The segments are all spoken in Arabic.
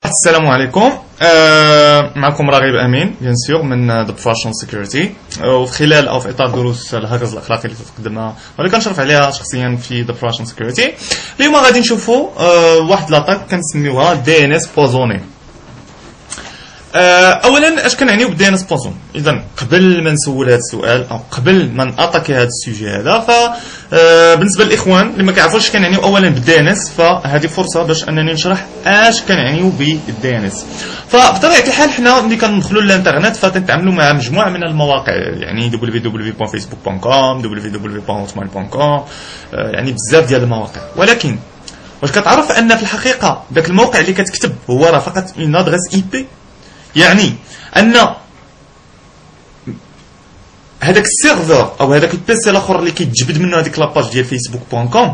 السلام عليكم. معكم راغب امين بيان سور من ذا بروفيشنال سيكيورتي، وفي خلال او في اطار دروس الهاكرز الاخلاقي اللي تقدمها واللي كنشرف عليها شخصيا في ذا بروفيشنال سيكيورتي. اليوم غادي نشوفوا واحد لاطاك كنسميوها دي ان اس بوزوني. اولا اش كنعنيو بالدي ان اس بوزون؟ اذا قبل ما نسول هذا السؤال او قبل ما ناتاكي هذا السوجي هذا، ف بالنسبه للاخوان اللي ما كيعرفوش كنعنيو اولا بالدي ان اس، فهذه فرصه باش انني نشرح اش كنعنيو بالدي ان اس. فبطبيعه الحال حنا ملي كندخلوا للانترنت فكنتعاملوا مع مجموعه من المواقع، يعني www.facebook.com www.hotmail.com، يعني بزاف ديال المواقع. ولكن واش كتعرف ان في الحقيقه ذاك الموقع اللي كتكتب هو راه فقط اون ادريس اي بي؟ يعني ان هذاك السيرفر او هذاك البيسي الاخر اللي كيتجبد منه هذيك لاباج ديال facebook.com،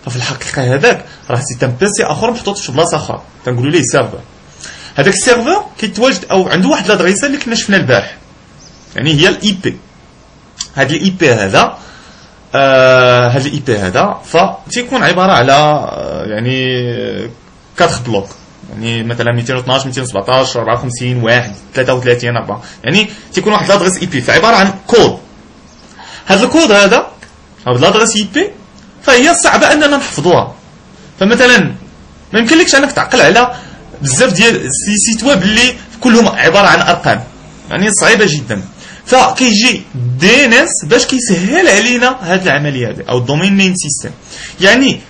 ففي الحقيقه هذاك راه سي تان بيسي اخر محطوط في بلاصه اخرى تنقولوا ليه سيرفر. هذاك السيرفر كيتواجد او عنده واحد لادريسه اللي كنا شفنا البارح، يعني هي الاي بي. هذا الاي بي هذا هذا الاي بي هذا فتيكون عباره على يعني 4 بلوك، يعني مثلا 212 217 54 1 33 4، يعني تيكون واحد لادريس اي بي، فعباره عن كود. هذا الكود هذا لادريس اي بي فهي صعبه اننا نحفظوها. فمثلا ما يمكنلكش انك تعقل على بزاف ديال سيت ويب اللي كلهم عباره عن ارقام، يعني صعيبه جدا. فكيجي دي ان اس باش كيسهل علينا هذه العمليه هذه، او الدومين نيم سيستم. يعني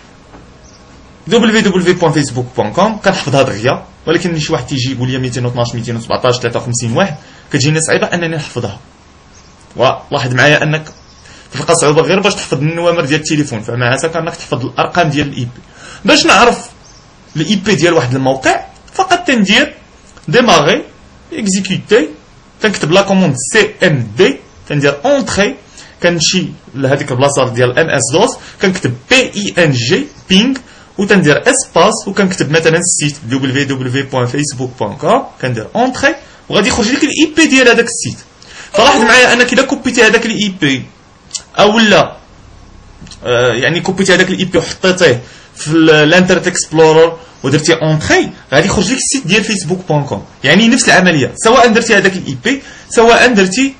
www.facebook.com كنحفظها دغيا، ولكن شي واحد تيجي يقول لي 212 217 53 1 كتجيني صعيبه انني نحفظها. ولاحظ معايا انك تلقى صعوبه غير باش تحفظ النوامر ديال التليفون، فمع هذا انك تحفظ الارقام ديال الاي بي. باش نعرف الاي بي ديال واحد الموقع فقط تندير ديماغي اكزيكوتي، تنكتب لا كوموند سي ام دي، تندير اونتري، كنمشي لهذيك البلاصه ديال ان اس دوس، كنكتب بي اي ان جي بينغ وتندير اسباس، وكنكتب مثلا السيت www.facebook.com، كندير اونتري وغادي يخرج لك الاي بي ديال هذاك السيت. فلاحظ معايا انك اذا كوبيتي هذاك الاي بي او لا يعني كوبيتي هذاك الاي بي وحطيتيه في الانترنت اكسبلورر ودرتي اونتري، غادي يخرج لك السيت ديال facebook.com. يعني نفس العمليه، سواء درتي هذاك الاي بي سواء درتي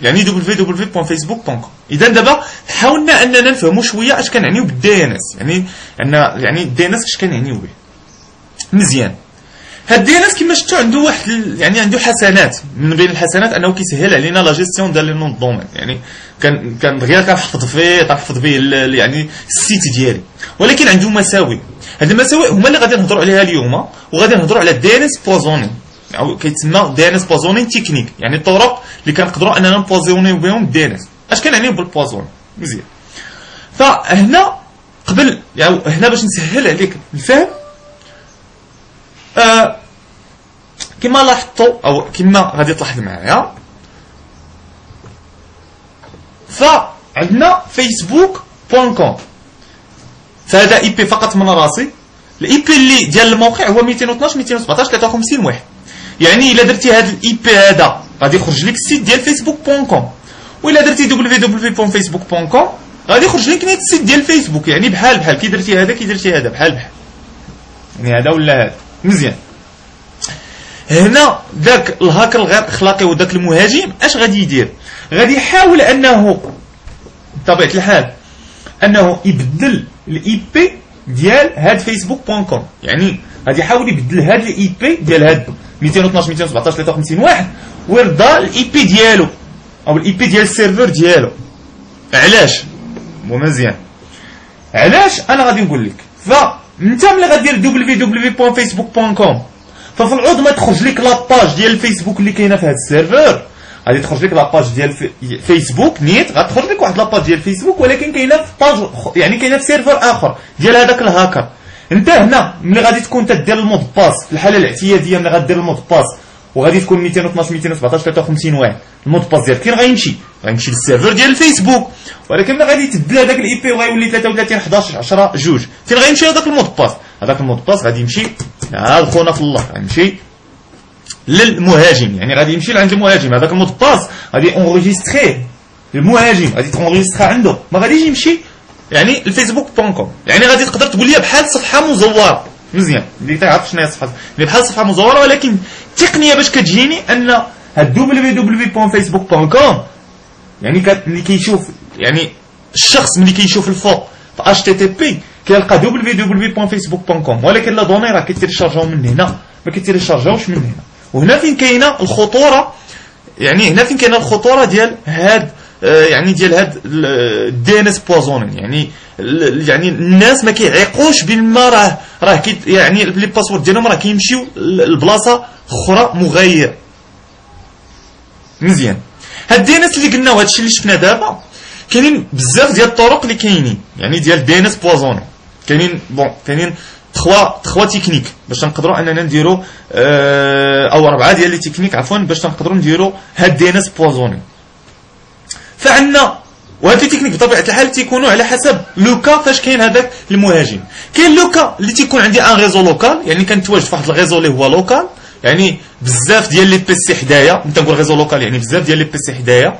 يعني www.facebook.com. اذا دابا حاولنا اننا نفهموا شويه اش كنعنيو بالدي ان اس، يعني الدي ان اس اش كنعنيو به مزيان. هاد الدي ان اس كما شفتوا عنده واحد يعني عنده حسنات، من بين الحسنات انه كيسهل علينا لا جيستيون ديال لي نون دومين، يعني كان دغيا كنحفظ به يعني السيت ديالي. ولكن عنده مساوئ، هاد المساوئ هما اللي غادي نهضروا عليها اليوم، وغادي نهضروا على الدي ان اس بوزوني، او كيتسمى دي ان اس بوزوني تكنيك، يعني الطرق اللي كنقدروا اننا نبوزيونيو بهم الدي ان اس. اش كنعنيو بالبوزون؟ مزيان. فهنا قبل يعني هنا باش نسهل عليك الفهم، كما لاحظتوا او كما غادي تلاحظ معايا، فعندنا facebook.com، فهذا اي بي فقط من راسي. الاي بي اللي ديال الموقع هو 212 217 53 1. يعني الا درتي هذا الاي بي هذا غادي يخرج لك السيت ديال facebook.com، والا درتي www.facebook.com غادي يخرج لك نيت السيت ديال فيسبوك، يعني بحال كي درتي هذا كي درتي هذا بحال يعني هذا ولا هذا. مزيان. هنا ذاك الهاكر الغير اخلاقي وذاك المهاجم اش غادي يدير؟ غادي يحاول انه بطبيعه الحال انه يبدل الاي بي ديال هاد facebook.com، يعني غادي يحاول يبدل هاد الاي بي ديال هاد 212 217 53 1 ويرضى الاي بي ديالو او الاي بي ديال السيرفر ديالو. علاش؟ مزيان. علاش؟ انا غادي نقول لك. فانت ملي غدير www.facebook.com ففي العوض ما تخرج لك لاباج ديال الفيسبوك اللي كاينه في هذا السيرفر، غادي تخرج لك لاباج ديال فيسبوك نيت، غتخرج لك واحد لاباج ديال فيسبوك ولكن كاينه في باج، يعني كاينه في سيرفر اخر ديال هذاك الهاكر. انت هنا ملي غادي تكون تدير المود باس في الحاله الاعتياديه، ملي غدير المود باس وغادي تكون 212 217 53 1، المود باس ديالك فين غيمشي للسيرفر ديال الفيسبوك. ولكن ملي غادي تبدل هذاك الاي بي وغيولي 33 11 10 2، فين غيمشي هذاك المود باس؟ هذاك المود باس غادي يمشي لهاد خونا في الله، غيمشي للمهاجم، يعني غادي يمشي لعند المهاجم. هذاك المود باس غادي اونغيستري المهاجم، غادي تونغيسترا عنده، ما غاديش يمشي يعني الفيسبوك.com. يعني غادي تقدر تقول لي بحال صفحه مزوره، مزيان اللي تعرف شنو هي الصفحه اللي بحال صفحه مزوره، ولكن التقنيه باش كتجيني ان هاد www.facebook.com يعني اللي كيشوف يعني الشخص ملي كيشوف الفوق في HTTP كيلقى www.facebook.com، ولكن لا دوني راه كيتيليشارجاو من هنا ما كيتيليشارجاوش من هنا. وهنا فين كاينه الخطوره، يعني هنا فين كاينه الخطوره ديال هاد يعني ديال هاد الدي ان اس بوزونين، يعني الناس ما كيعيقوش بالما راه يعني لي باسورد ديالهم راه كيمشيو لبلاصه اخرى مغايره. مزيان هاد الدي ان اس اللي قلنا وهاد الشيء اللي شفنا دابا كاينين بزاف ديال الطرق اللي كاينين، يعني ديال دي ان اس بوزونين كاينين كاينين 3 تكنيك باش نقدروا اننا نديروا او 4 ديال لي تكنيك عفوا باش نقدروا نديروا هاد دي ان اس بوزونين. فعندنا وهاد التكنيك بطبيعه الحال تيكونوا على حسب لوكا فاش كاين هذاك المهاجم. كاين لوكا اللي تيكون عندي ان ريزو لوكال، يعني كنتواجد في واحد الريزو اللي هو لوكال، يعني بزاف ديال لي بيسي حدايا، ملي تنقول ريزو لوكال يعني بزاف ديال لي بيسي حدايا.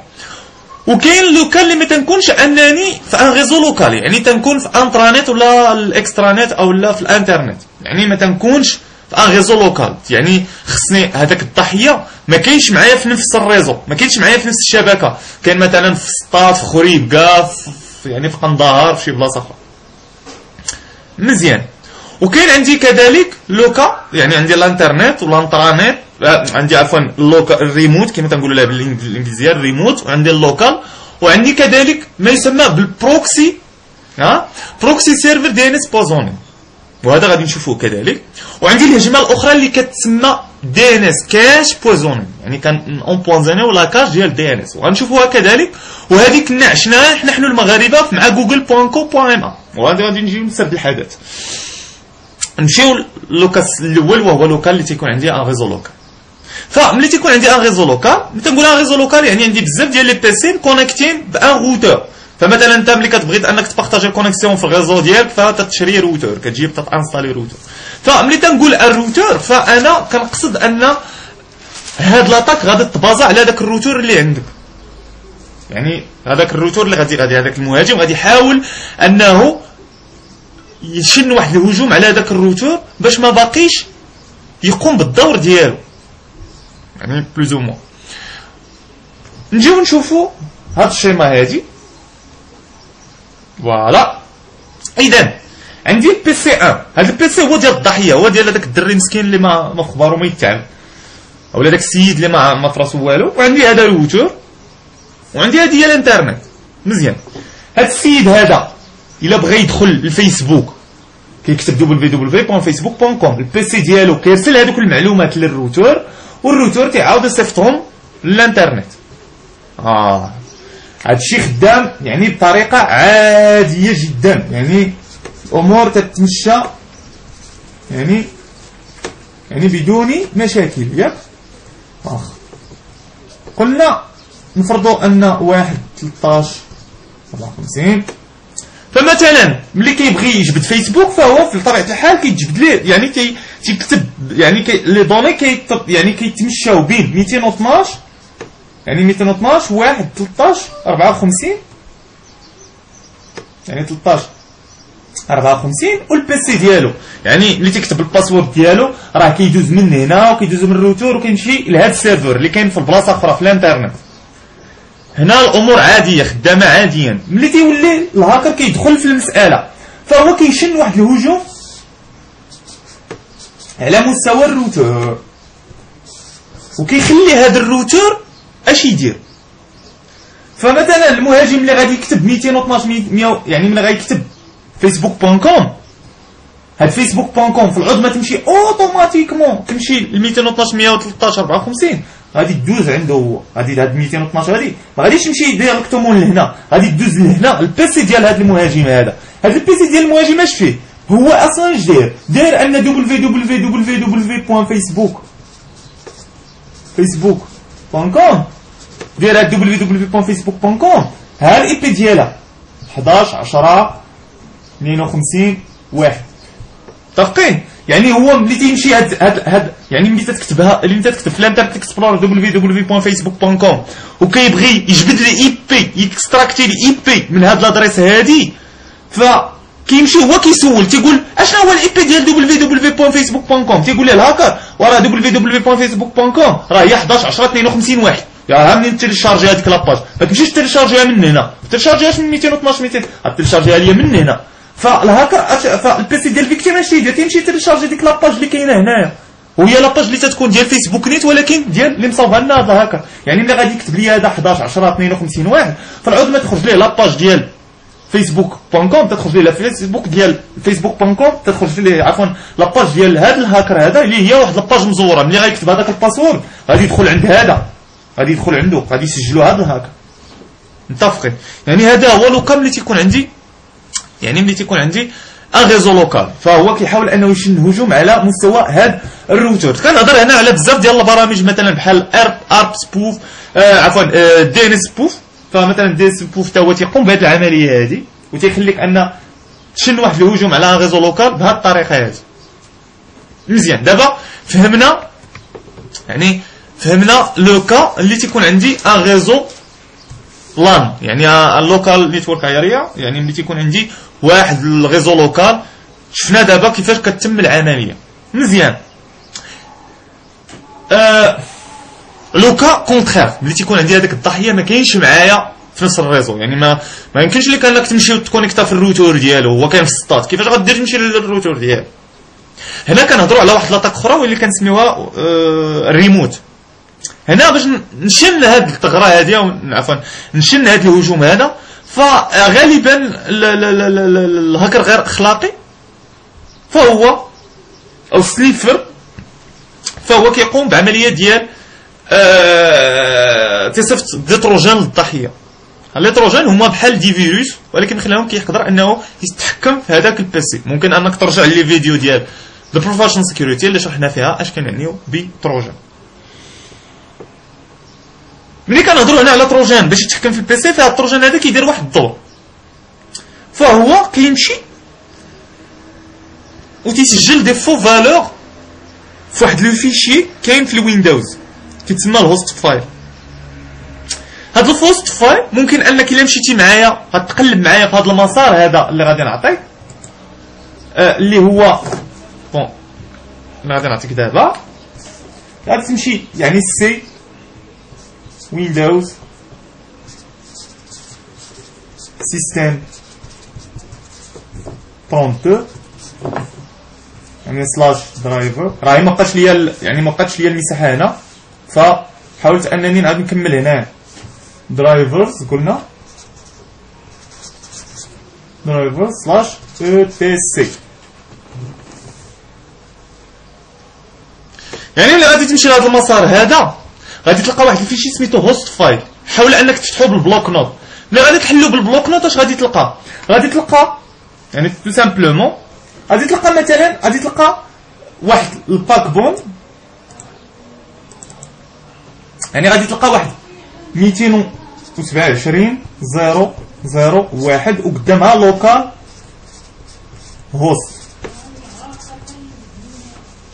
وكاين لوكال اللي ما تنكونش انني في ان ريزو لوكال، يعني تنكون في انترانيت ولا الاكسترانيت او لا في الانترنت، يعني ما تنكونش في ان ريزو لوكال، يعني خصني هذاك الضحيه ما كاينش معايا في نفس الريزو، ما كاينش معايا في نفس الشبكه، كاين مثلا في سطات في خريبكا يعني في قندهار في شي بلاصه اخرى. مزيان. وكاين عندي كذلك لوكا، يعني عندي الانترنت والانترانيت، عندي عفوا اللوكال الريموت كما تنقولوا لها بالانجليزيه الريموت، وعندي اللوكال، وعندي كذلك ما يسمى بالبروكسي بروكسي سيرفر دي ان اس بوزونين، وهذا غادي نشوفوه كذلك. وعندي الهجمه الاخرى اللي كتسمى دي ان اس كاش بوزونين، يعني كان اونبوزونيو لا كاش ديال دي ان اس، وغنشوفوها كذلك. وهذه كنا عشناها نحن المغاربه مع google.co.ma، وغادي نجيو نسرد الحدث. نمشيو لوكاس الاول وهو لوكال اللي تيكون عندي ان ريزو لوكال. فملي تيكون عندي ان ريزو لوكال، ملي تنقول ان ريزو لوكال يعني عندي بزاف ديال لي بيسي كونيكتين بان روتور. فمثلا انت ملي كتبغي انك تبارطاجي الكونيكسيون في الريزو ديالك فتشري روتور، كتجيب تانستالي روتور. فملي تنقول الروتور فانا كنقصد ان هاد لاطاك غادي تبازا على داك الروتور اللي عندك، يعني هذاك الروتور اللي غادي هذاك المهاجم غادي يحاول انه يشن واحد الهجوم على هذاك الروتور باش ما باقيش يقوم بالدور ديالو، يعني بلوز او موا. نجيو نشوفوا هاد الشيما هادي، فوالا. اذا عندي البي سي 1، هذا البي سي هو ديال الضحيه، هو ديال هذاك الدري مسكين اللي ما في خبارو ما يتعب، اولا داك السيد اللي ما فراسو والو. وعندي هذا الروتور، وعندي هذه هي الانترنت. مزيان. هذا السيد هذا الا بغى يدخل الفيسبوك كيكتب www.facebook.com، البي سي ديالو كيرسل هذوك المعلومات للروتور، والروتور تيعاود يصيفطهم للانترنت. هادشي خدام يعني بطريقه عاديه جدا، يعني الامور تتمشى يعني بدون مشاكل. ياك قلنا نفرضوا ان 1/13/54. فمثلا ملي كيبغي يجبد فيسبوك فهو في طبيعه الحال كيتجبد ليه، يعني تيكتب يعني لي دوني يعني كيتمشاو بين 212 يعني 212 1/13/54 يعني 13/54 والبي سي ديالو، يعني اللي تيكتب الباسورد ديالو راه كيدوز من هنا وكيدوز من الروتور وكيمشي لهاد السيرفر اللي كاين في البلاصه اخرى في الانترنت. هنا الامور عاديه خدامه عاديا. ملي تيولي الهاكر كيدخل في المساله فهو كيشن واحد الهجوم على مستوى الروتور، وكيخلي هذا الروتور اش يدير. فمثلا المهاجم اللي غادي يكتب 212 يعني ملي غيكتب facebook.com، هاد facebook.com في العظمى تمشي اوتوماتيكمون تمشي ل 212 غادي تدوز عنده هو. غادي هاد 212 هادي ما غاديش تمشي ديريكتومون لهنا، غادي تدوز لهنا البيسي ديال هاد المهاجم. هذا هاد البيسي ديال المهاجم اش فيه؟ هو اصلا اش داير ان www.facebook.com داير هاد www.facebook.com ها الاي بي ديالها 11/10/52/1. متفقين؟ يعني هو ملي تيمشي هاد يعني ملي تكتبها اللي انت تكتب في الانترنت اكسبلور www.facebook.com وكيبغي يجبد لي اي بي يكستراكتي لي اي بي من هاد لادريس هادي، ف كيمشي هو كيسول تيقول اشنا هو الاي بي ديال www.facebook.com، تيقول ليه الهاكر وراه www.facebook.com راه هي 11 10 52 واحد، يا منين تيليشارجي هذيك لاباج، ما تمشيش تيليشارجيها من هنا، تيليشارجيهاش من 212 200، تيليشارجيها ليا من هنا. فالهاكر فالبيسي ديال الفيكتيم اش تيدير؟ تيمشي تيليشارجي ديك لاباج اللي كاينه هنايا، وهي لاباج اللي تتكون ديال فيسبوك نيت، ولكن ديال اللي مصاوبها لنا هذا الهاكر. يعني ملي غادي يكتب لي هذا 11 10 52 واحد، فالعود ما تخرج ليه لاباج ديال facebook.com، تدخل ليه فيسبوك ديال facebook.com، تدخل ليه عفوا لاباج ديال هذا الهاكر هذا اللي هي واحد لاباج مزوره. ملي غيكتب هذاك الباسورد غادي يدخل عند هذا، غادي يدخل عنده، غادي يسجلوا هذا الهاكر. متفقين؟ يعني هذا هو لوكال اللي تيكون عندي، يعني ملي تيكون عندي ان ريزو لوكال، فهو كيحاول انه يشن هجوم على مستوى هذا الروتور. كنهضر هنا على بزاف ديال البرامج مثلا بحال ارب سبوف، عفوا دي ان سبوف. فمثلا دي سبوف تا هو تيقوم بهذه العمليه هذه وتيخليك ان تشن واحد الهجوم على ريزو لوكال بهذه الطريقه هذه. مزيان، دابا فهمنا، يعني فهمنا لو كا اللي تيكون عندي ان ريزو لان، يعني اللوكال نيتورك اريا، يعني ملي تيكون عندي واحد الريزو لوكال. شفنا دابا كيفاش كتتم العمليه. مزيان. لو كا كونترير، ملي تيكون عندي هذاك الضحيه ما كاينش معايا في نفس الريزو، يعني ما يمكنش لك انك تمشي وتكونيكتا في الروتور ديالو، هو كاين في السطات، كيفاش غدير تمشي للروتور ديالو؟ هنا كنهضروا على واحد لاطاك اخرى واللي كنسميوها الريموت. هنا باش نشن هاد الثغره هذه، عفوا نشن هاد الهجوم هذا، فغالبا الهاكر غير اخلاقي فهو او سليفر، فهو كيقوم بعمليه ديال تصيفط دي تروجان للضحيه. لي تروجان هما بحال دي فيروس، ولكن خلاهم كيقدر انه يتحكم في هذاك البيسي. ممكن انك ترجع لي فيديو ديال ذا بروفيشنال سيكوريتي اللي شرحنا فيها اش كنعنيو بتروجان. ملي كنهضروا هنا على تروجان باش يتحكم في البيسي، فهاد التروجان هذا كيدير واحد الدور، فهو كيمشي وتيسجل دي فو فالور في واحد لو فيشي كاين في الويندوز كيتسمى الهوست فايل. هاد الهوست فايل ممكن انك الا مشيتي معايا غتقلب معايا في هذا المسار هذا اللي غادي نعطيك، اللي هو بون اللي غادي نعطيك دابا. غادي تمشي يعني سي ويندوز سيستم 32 يعني سلاش درايفر. راهي ما بقاش ليا، يعني ما بقاتش ليا المساحه هنا، فحاولت انني نعاود نكمل هنا درايفرز. قلنا درايفر سلاش تي سي. يعني اللي غادي تمشي لهذا المسار هذا غادي تلقى واحد الفيشي سميتو هوست فايل. حاول انك تفتحو بالبلوك نوت. ملي غادي تحلو بالبلوك نوت اش غادي تلقى؟ غادي تلقى يعني تو سامبلومون غادي تلقى مثلا غادي تلقى واحد الباك بون، يعني غادي تلقى واحد 227 001 وقدامها لوكال هوست.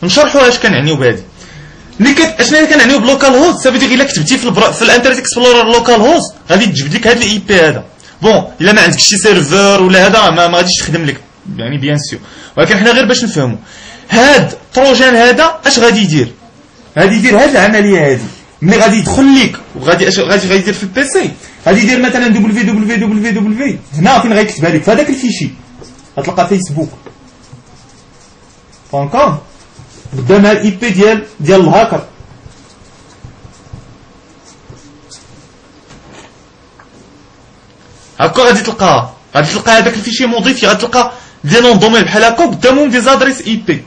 نشرحوا اش كنعنيو بهادي. ملي اشنو كنعنيو بلوكال هوست؟ صافي الا كتبتي في الانترنت اكسبلورر لوكال هوست غادي تجبد لك هاد الاي بي هذا. بون الا ما عندكش شي سيرفر ولا هذا ما غاديش تخدم لك، يعني بيان سيو، ولكن حنا غير باش نفهموا هاد التروجان هذا اش غادي يدير. غادي يدير هاد العمليه هذه. ملي غادي يدخل لك وغادي غادي يدير في البيسي، غادي يدير مثلا www هنا فين غيكتبها لك في هذاك الفيشي غتلقى فيسبوك .com قدامها الاي بي ديال الهاكر. هكا غادي تلقى هذاك الفيشي موديفي، غادي تلقى دي نون دومين بحال هكا قدامهم دي زادريس اي بي.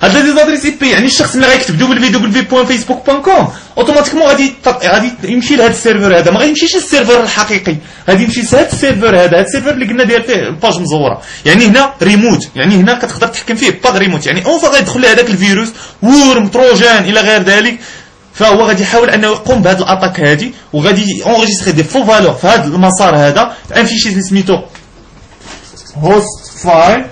هاد لي زادريس اي بي يعني الشخص اللي غيكتب www.facebook.com اوتوماتيكمون غادي يمشي لهاد السيرفر هذا، ما غيمشيش للسيرفر الحقيقي، غادي يمشي لهاد السيرفر هذا، هاد السيرفر اللي قلنا داير فيه الباج مزوره. يعني هنا ريموت، يعني هنا كتقدر تحكم فيه باغ ريموت، يعني اون فوا غيدخل له هذاك الفيروس وورم تروجان الى غير ذلك، فهو غادي يحاول انه يقوم بهاد الاتاك هذه وغادي اونغيستري دي فو فالور في هذا المسار هذا ان فيشي اللي سميتو هوست فايل